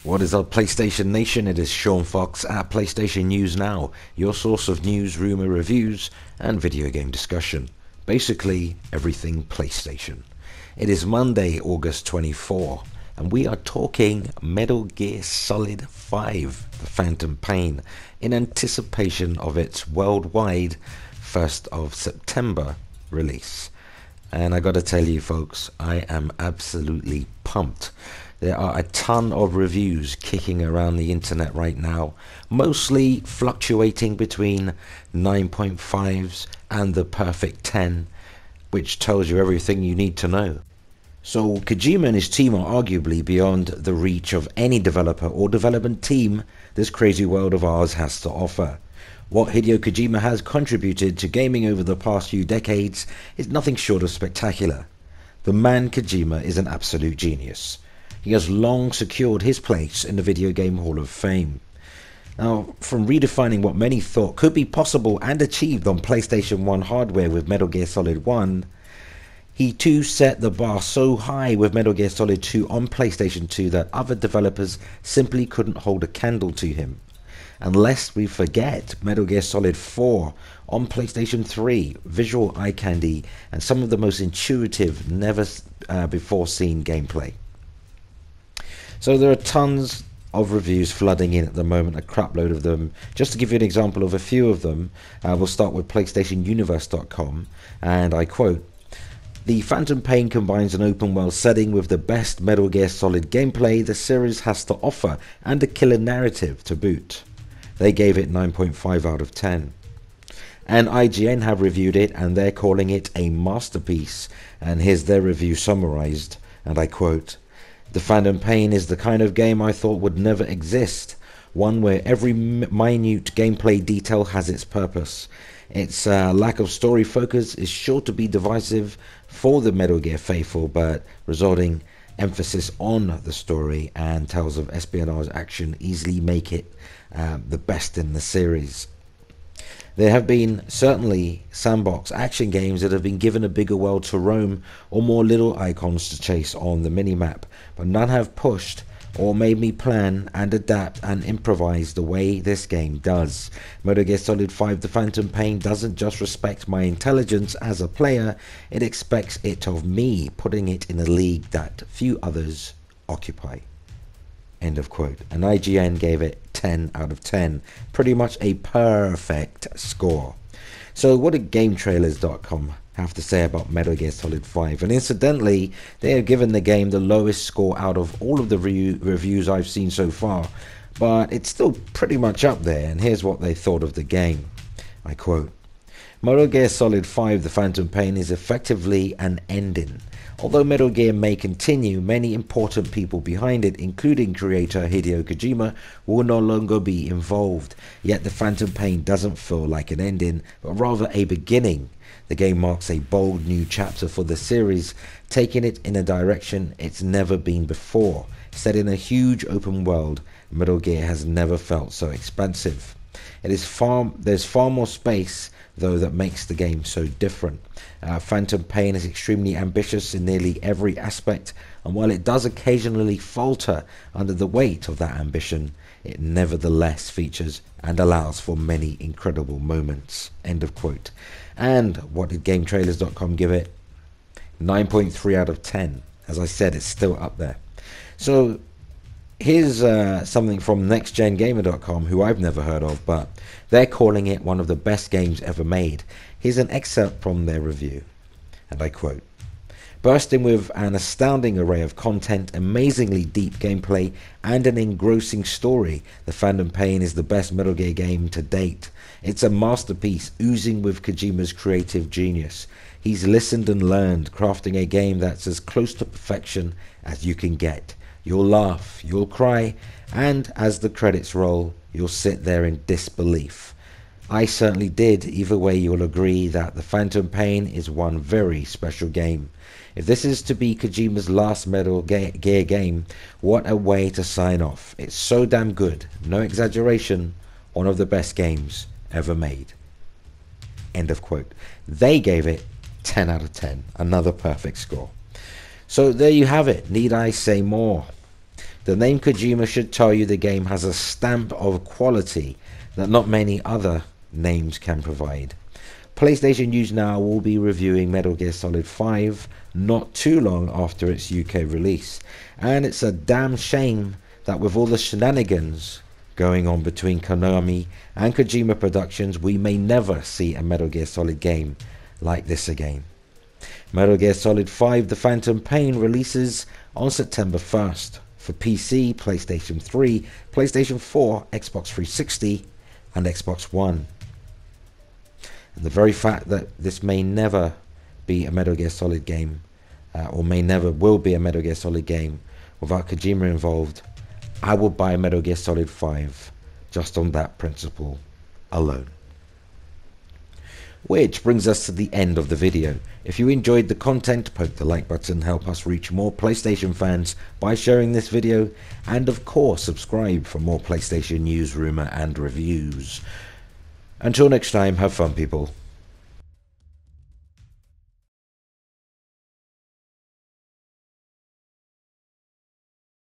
What is up, PlayStation Nation? It is Sean Fox at PlayStation News Now, your source of news, rumor, reviews, and video game discussion. Basically, everything PlayStation. It is Monday, August 24, and we are talking Metal Gear Solid 5, The Phantom Pain, in anticipation of its worldwide 1st of September release. And I gotta tell you folks, I am absolutely pumped. There are a ton of reviews kicking around the internet right now, mostly fluctuating between 9.5s and the perfect 10, which tells you everything you need to know. So Kojima and his team are arguably beyond the reach of any developer or development team this crazy world of ours has to offer. What Hideo Kojima has contributed to gaming over the past few decades is nothing short of spectacular. The man Kojima is an absolute genius. He has long secured his place in the Video Game Hall of Fame. Now, from redefining what many thought could be possible and achieved on PlayStation 1 hardware with Metal Gear Solid 1, he too set the bar so high with Metal Gear Solid 2 on PlayStation 2 that other developers simply couldn't hold a candle to him. And lest we forget Metal Gear Solid 4 on PlayStation 3, visual eye candy, and some of the most intuitive, never before seen gameplay. So there are tons of reviews flooding in at the moment, a crapload of them. Just to give you an example of a few of them, we'll start with PlayStationUniverse.com, and I quote, "The Phantom Pain combines an open world setting with the best Metal Gear Solid gameplay the series has to offer and a killer narrative to boot." They gave it 9.5 out of 10. And IGN have reviewed it and they're calling it a masterpiece. And here's their review summarized, and I quote, "The Phantom Pain is the kind of game I thought would never exist. One where every minute gameplay detail has its purpose. Its lack of story focus is sure to be divisive for the Metal Gear faithful, but resulting emphasis on the story and tales of espionage action easily make it the best in the series. There have been certainly sandbox action games that have been given a bigger world to roam or more little icons to chase on the minimap, but none have pushed or made me plan and adapt and improvise the way this game does. Metal Gear Solid 5 The Phantom Pain doesn't just respect my intelligence as a player, it expects it of me, putting it in a league that few others occupy." End of quote. And IGN gave it 10 out of 10. Pretty much a perfect score. So what did GameTrailers.com have to say about Metal Gear Solid 5? And incidentally, they have given the game the lowest score out of all of the reviews I've seen so far. But it's still pretty much up there, and here's what they thought of the game. I quote, "Metal Gear Solid 5 The Phantom Pain is effectively an ending. Although Metal Gear may continue, many important people behind it, including creator Hideo Kojima, will no longer be involved. Yet The Phantom Pain doesn't feel like an ending, but rather a beginning. The game marks a bold new chapter for the series, taking it in a direction it's never been before. Set in a huge open world, Metal Gear has never felt so expansive. There's far more space, though, that makes the game so different. Phantom Pain is extremely ambitious in nearly every aspect, and while it does occasionally falter under the weight of that ambition, it nevertheless features and allows for many incredible moments." End of quote. And what did GameTrailers.com give it? 9.3 out of 10. As I said, it's still up there. So here's something from NextGenGamer.com, who I've never heard of, but they're calling it one of the best games ever made. Here's an excerpt from their review, and I quote, "Bursting with an astounding array of content, amazingly deep gameplay, and an engrossing story, The Phantom Pain is the best Metal Gear game to date. It's a masterpiece oozing with Kojima's creative genius. He's listened and learned, crafting a game that's as close to perfection as you can get. You'll laugh, you'll cry, and as the credits roll, you'll sit there in disbelief. I certainly did. Either way, you'll agree that The Phantom Pain is one very special game. If this is to be Kojima's last Metal Gear game, what a way to sign off. It's so damn good. No exaggeration. One of the best games ever made." End of quote. They gave it 10 out of 10. Another perfect score. So there you have it. Need I say more? The name Kojima should tell you the game has a stamp of quality that not many other names can provide. PlayStation News Now will be reviewing Metal Gear Solid 5 not too long after its UK release, and it's a damn shame that with all the shenanigans going on between Konami and Kojima Productions, we may never see a Metal Gear Solid game like this again. Metal Gear Solid 5 The Phantom Pain releases on September 1st for PC, PlayStation 3, PlayStation 4, Xbox 360 and Xbox One. And the very fact that this may never be a Metal Gear Solid game, or may never will be a Metal Gear Solid game without Kojima involved, I will buy Metal Gear Solid 5 just on that principle alone. Which brings us to the end of the video. If you enjoyed the content, poke the like button, help us reach more PlayStation fans by sharing this video, and of course subscribe for more PlayStation news, rumour and reviews. Until next time, have fun people.